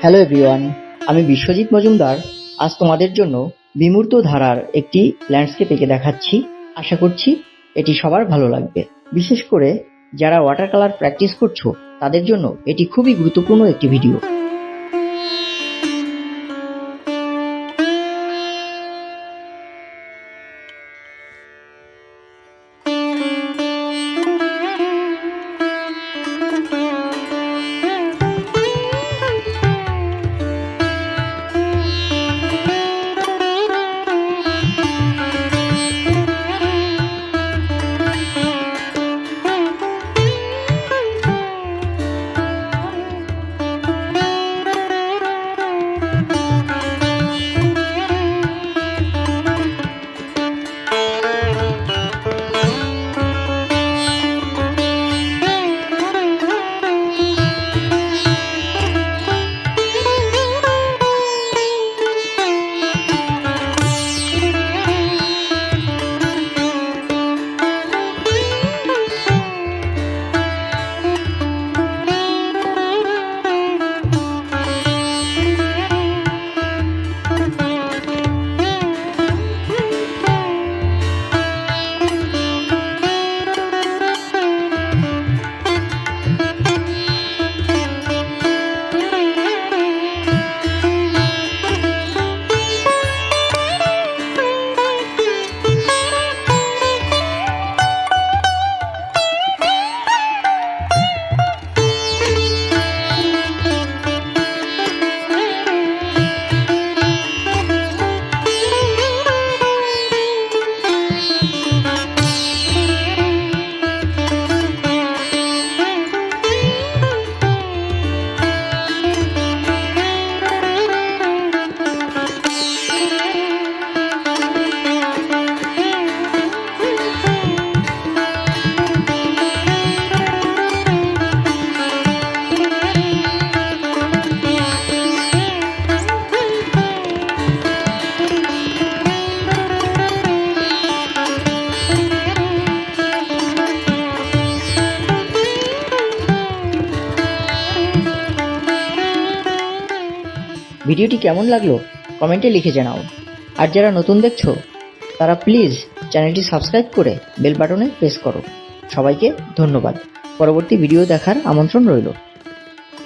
Hello everyone, আমি বিশ্বজিৎ মজুমদার আজ তোমাদের জন্য বিমূর্ত ধারার একটি ল্যান্ডস্কেপ এঁকে দেখাচ্ছি। আশা করছি এটি সবার ভালো লাগবে। বিশেষ করে যারা ওয়াটার কালার প্র্যাকটিস করছো তাদের জন্য এটি খুবই গুরুত্বপূর্ণ একটি ভিডিও। ভিডিওটি কেমন লাগলো কমেন্টে লিখে জানাও। আর যারা নতুন দেখছো তারা প্লিজ চ্যানেলটি সাবস্ক্রাইব করে বেল বাটনে প্রেস করো। সবাইকে ধন্যবাদ। পরবর্তী ভিডিও দেখার আমন্ত্রণ রইল।